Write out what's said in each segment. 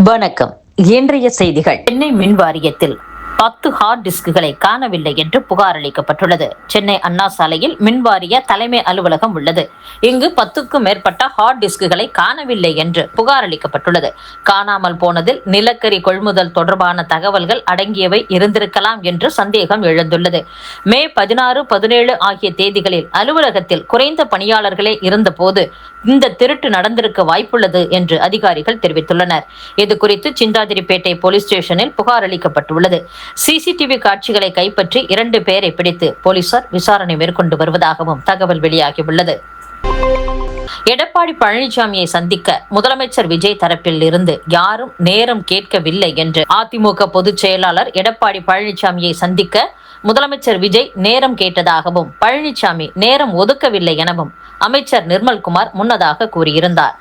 வணக்கம். இன்றைய செய்திகள். சென்னை மின் வாரியத்தில் 10 ஹார்ட் டிஸ்குகளை காணவில்லை என்று புகார் அளிக்கப்பட்டுள்ளது. சென்னை அண்ணா சாலையில் மின்வாரிய தலைமை அலுவலகம் உள்ளது. இங்கு 10க்கும் மேற்பட்ட ஹார்ட் டிஸ்குகளை காணவில்லை என்று புகார் அளிக்கப்பட்டுள்ளது. காணாமல் போனதில் நிலக்கரி கொள்முதல் தொடர்பான தகவல்கள் அடங்கியவை இருந்திருக்கலாம் என்று சந்தேகம் எழுந்துள்ளது. மே 16, 17 ஆகிய தேதிகளில் அலுவலகத்தில் குறைந்த பணியாளர்களே இருந்தபோது இந்த திருட்டு நடந்திருக்க வாய்ப்புள்ளது என்று அதிகாரிகள் தெரிவித்துள்ளனர். இதுகுறித்து சிந்தாதிரிப்பேட்டை போலீஸ் ஸ்டேஷனில் புகார் அளிக்கப்பட்டுள்ளது. சிசிடிவி காட்சிகளை கைப்பற்றி 2 பேரை பிடித்து போலீசார் விசாரணை மேற்கொண்டு வருவதாகவும் தகவல் வெளியாகியுள்ளது. எடப்பாடி பழனிசாமியை சந்திக்க முதலமைச்சர் விஜய் தரப்பில் இருந்து யாரும் நேரம் கேட்கவில்லை என்று அதிமுக பொதுச் செயலாளர் எடப்பாடி பழனிசாமியை சந்திக்க முதலமைச்சர் விஜய் நேரம் கேட்டதாகவும் பழனிசாமி நேரம் ஒதுக்கவில்லை எனவும் அமைச்சர் நிர்மல்குமார் முன்னதாக கூறியிருந்தார்.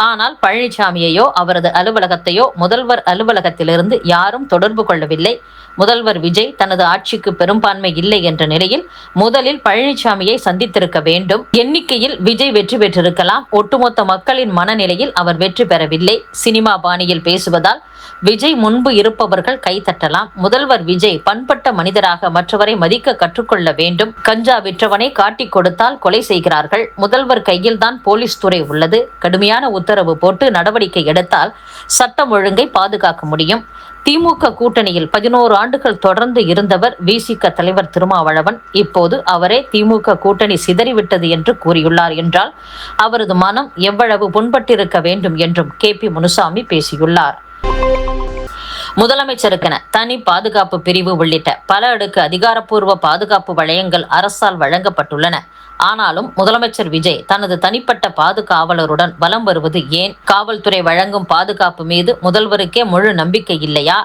ஆனால் பழனிசாமியையோ அவரது அலுவலகத்தையோ முதல்வர் அலுவலகத்திலிருந்து யாரும் தொடர்பு கொள்ளவில்லை. முதல்வர் விஜய் தனது ஆட்சிக்கு பெரும்பான்மை இல்லை என்ற நிலையில் முதலில் பழனிசாமியை சந்தித்திருக்க வேண்டும். எண்ணிக்கையில் விஜய் வெற்றி பெற்றிருக்கலாம். ஒட்டுமொத்த மக்களின் மனநிலையில் அவர் வெற்றி பெறவில்லை. சினிமா பாணியில் பேசுவதால் விஜய் முன்பு இருப்பவர்கள் கைத்தட்டலாம். முதல்வர் விஜய் பண்பட்ட மனிதராக மற்றவரை மதிக்க கற்றுக்கொள்ள வேண்டும். கஞ்சா விற்றவனை காட்டிக் கொடுத்தால் கொலை செய்கிறார்கள். முதல்வர் கையில் தான் போலீஸ் துறை உள்ளது. கடுமையான உத்தரவு போட்டு நடவடிக்கை எடுத்தால் சட்டம் ஒழுங்கை பாதுகாக்க முடியும். திமுக கூட்டணியில் 11 ஆண்டுகள் தொடர்ந்து இருந்தவர் விசிக தலைவர் திருமாவளவன். இப்போது அவரே திமுக கூட்டணி சிதறிவிட்டது என்று கூறியுள்ளார் என்றால் அவரது மனம் எவ்வளவு புண்பட்டிருக்க வேண்டும் என்றும் KP முனுசாமி பேசியுள்ளார். முதலமைச்சருக்கென தனி பாதுகாப்பு பிரிவு உள்ளிட்ட பல அடுக்கு அதிகாரப்பூர்வ பாதுகாப்பு வளையங்கள் அரசால் வழங்கப்பட்டுள்ளன. ஆனாலும் முதலமைச்சர் விஜய் தனது தனிப்பட்ட பாதுகாவலருடன் வலம் வருவது ஏன்? காவல்துறை வழங்கும் பாதுகாப்பு மீது முதல்வருக்கே முழு நம்பிக்கை இல்லையா?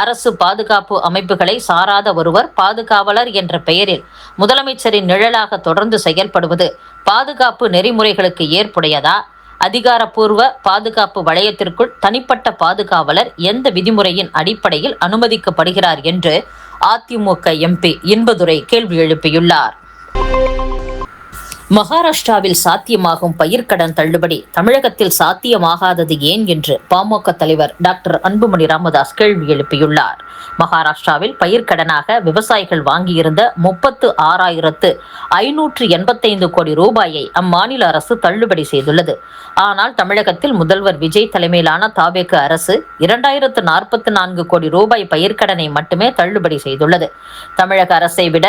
அரசு பாதுகாப்பு அமைப்புகளை சாராத ஒருவர் பாதுகாவலர் என்ற பெயரில் முதலமைச்சரின் நிழலாக தொடர்ந்து செயல்படுவது பாதுகாப்பு நெறிமுறைகளுக்கு ஏற்புடையதா? அதிகாரப்பூர்வ பாதுகாப்பு வளையத்திற்குள் தனிப்பட்ட பாதுகாவலர் எந்த விதிமுறையின் அடிப்படையில் அனுமதிக்கப்படுகிறார் என்று அதிமுக MP இன்பதுரை கேள்வி எழுப்பியுள்ளார். மகாராஷ்டிராவில் சாத்தியமாகும் பயிர்க்கடன் தள்ளுபடி தமிழகத்தில் சாத்தியமாகாதது ஏன் என்று பாமக தலைவர் டாக்டர் அன்புமணி ராமதாஸ் கேள்வி எழுப்பியுள்ளார். மகாராஷ்டிராவில் பயிர்க்கடனாக விவசாயிகள் வாங்கியிருந்த 36,585 கோடி ரூபாயை அம்மாநில அரசு தள்ளுபடி செய்துள்ளது. ஆனால் தமிழகத்தில் முதல்வர் விஜய் தலைமையிலான தாவேக அரசு 2044 கோடி ரூபாய் பயிர்க்கடனை மட்டுமே தள்ளுபடி செய்துள்ளது. தமிழக அரசை விட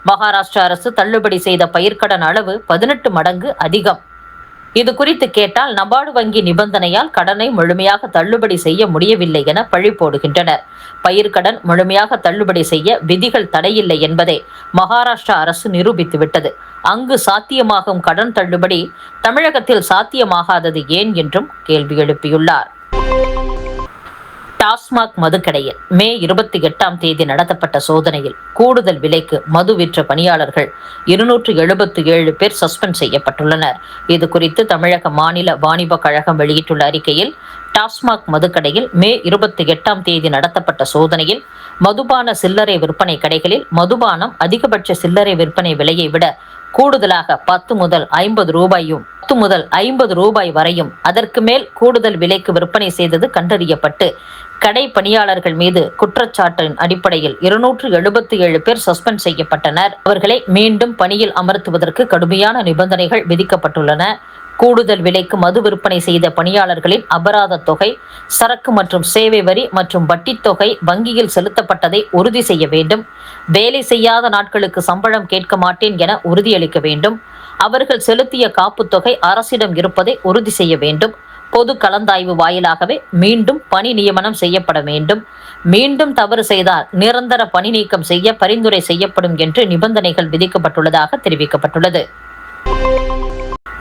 மகாராஷ்டிரா அரசு தள்ளுபடி செய்த பயிர்க்கடன் அளவு 18 மடங்கு அதிகம். இது குறித்து கேட்டால் நபார்டு வங்கி நிபந்தனையால் கடனை முழுமையாக தள்ளுபடி செய்ய முடியவில்லை என பழி போடுகின்றனர். பயிர்க்கடன் முழுமையாக தள்ளுபடி செய்ய விதிகள் தடையில்லை என்பதை மகாராஷ்டிரா அரசு நிரூபித்துவிட்டது. அங்கு சாத்தியமாகும் கடன் தள்ளுபடி தமிழகத்தில் சாத்தியமாகாதது ஏன் என்றும் கேள்வி எழுப்பியுள்ளார். டாஸ்மாக் மதுக்கடையில் மே 28ஆம் தேதி நடத்தப்பட்ட சோதனையில் கூடுதல் விலைக்கு மது விற்ற பணியாளர்கள் 277 பேர் சஸ்பெண்ட் செய்யப்பட்டுள்ளனர். இது குறித்து தமிழக மாநில வாணிப கழகம் வெளியிட்டுள்ள அறிக்கையில் டாஸ்மாக் மதுக்கடையில் மே 28ஆம் தேதி நடத்தப்பட்ட சோதனையில் மதுபான சில்லறை விற்பனை கடைகளில் மதுபானம் அதிகபட்ச சில்லறை விற்பனை விலையை விட கூடுதலாக 10 முதல் 50 ரூபாயும் 10 முதல் 50 ரூபாய் வரையும் அதற்கு மேல் கூடுதல் விலைக்கு விற்பனை செய்தது கண்டறியப்பட்டு கடை பணியாளர்கள் மீது குற்றச்சாட்டின் அடிப்படையில் 277 பேர் சஸ்பெண்ட் செய்யப்பட்டனர். அவர்களை மீண்டும் பணியில் அமர்த்துவதற்கு கடுமையான நிபந்தனைகள் விதிக்கப்பட்டுள்ளன. கூடுதல் விலைக்கு மது விற்பனை செய்த பணியாளர்களின் அபராத தொகை, சரக்கு மற்றும் சேவை வரி மற்றும் வட்டித் தொகை வங்கியில் செலுத்தப்பட்டதை உறுதி செய்ய வேண்டும். வேலை செய்யாத நாட்களுக்கு சம்பளம் கேட்க மாட்டேன் என உறுதியளிக்க வேண்டும். அவர்கள் செலுத்திய காப்புத் தொகை அரசிடம் இருப்பதை உறுதி செய்ய வேண்டும். பொது கலந்தாய்வு வாயிலாகவே மீண்டும் பணி நியமனம் செய்யப்பட வேண்டும். மீண்டும் தவறு செய்தால் நிரந்தர பணி நீக்கம் செய்ய பரிந்துரை செய்யப்படும் என்று நிபந்தனைகள் விதிக்கப்பட்டுள்ளதாக தெரிவிக்கப்பட்டுள்ளது.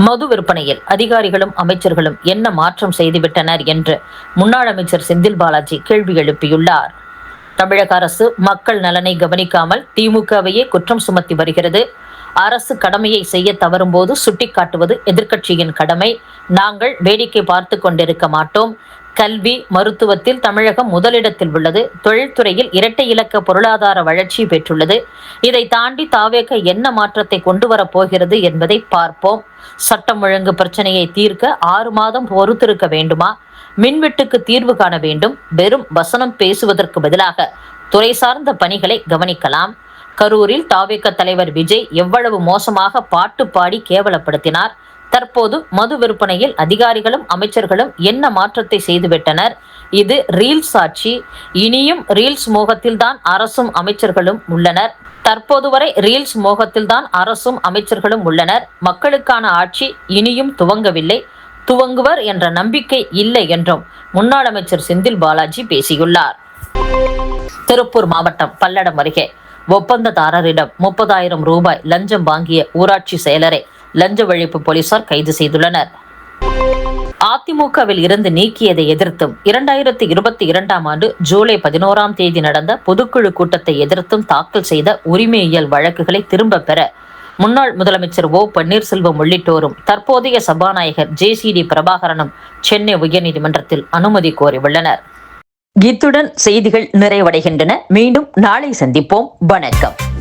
மது விற்பனையில் அதிகாரிகளும் அமைச்சர்களும் என்ன மாற்றம் செய்துவிட்டனர் என்று முன்னாள் அமைச்சர் செந்தில் பாலாஜி கேள்வி எழுப்பியுள்ளார். தமிழக அரசு மக்கள் நலனை கவனிக்காமல் திமுகவையே குற்றம் சுமத்தி வருகிறது. அரசு கடமையை செய்ய தவறும் போது சுட்டிக்காட்டுவது எதிர்க்கட்சியின் கடமை. நாங்கள் வேடிக்கை பார்த்து கொண்டிருக்க மாட்டோம். கல்வி, மருத்துவத்தில் தமிழகம் முதலிடத்தில் உள்ளது. தொழில்துறையில் இரட்டை இலக்க பொருளாதார வளர்ச்சி பெற்றுள்ளது. இதை தாண்டி தாவேக என்ன மாற்றத்தை கொண்டு வரப் போகிறது என்பதை பார்ப்போம். சட்டம் ஒழுங்கு பிரச்சனையை தீர்க்க 6 மாதம் பொறுத்திருக்க வேண்டுமா? மின்வெட்டுக்கு தீர்வு காண வேண்டும். வெறும் வசனம் பேசுவதற்கு பதிலாக துறை சார்ந்த பணிகளை கவனிக்கலாம். கரூரில் தாவேக தலைவர் விஜய் எவ்வளவு மோசமாக பாட்டு பாடி கேவலப்படுத்தினார். தற்போது மது விற்பனையில் அதிகாரிகளும் அமைச்சர்களும் என்ன மாற்றத்தை செய்துவிட்டனர். இது ரீல்ஸ் ஆட்சி. இனியும் ரீல்ஸ் மோகத்தில்தான் அரசும் அமைச்சர்களும் உள்ளனர். தற்போது வரை ரீல்ஸ் மோகத்தில்தான் அரசும் அமைச்சர்களும் உள்ளனர். மக்களுக்கான ஆட்சி இனியும் துவங்கவில்லை. துவங்குவர் என்ற நம்பிக்கை இல்லை என்றும் முன்னாள் அமைச்சர் செந்தில் பாலாஜி பேசியுள்ளார். திருப்பூர் மாவட்டம் பல்லடம் அருகே ஒப்பந்ததாரரிடம் 30,000 ரூபாய் லஞ்சம் வாங்கிய ஊராட்சி செயலரை லஞ்ச ஒழிப்பு போலீசார் கைது செய்துள்ளனர். அதிமுகவில் இருந்து நீக்கியதை எதிர்த்தும் 2022ஆம் ஆண்டு ஜூலை 11ஆம் தேதி நடந்த பொதுக்குழு கூட்டத்தை எதிர்த்தும் தாக்கல் செய்த உரிமையியல் வழக்குகளை திரும்ப பெற முன்னாள் முதலமைச்சர் ஓ பன்னீர்செல்வம் உள்ளிட்டோரும் தற்போதைய சபாநாயகர் JCD பிரபாகரனும் சென்னை உயர்நீதிமன்றத்தில் அனுமதி கோரியுள்ளனர். இத்துடன் செய்திகள் நிறைவடைகின்றன. மீண்டும் நாளை சந்திப்போம். வணக்கம்.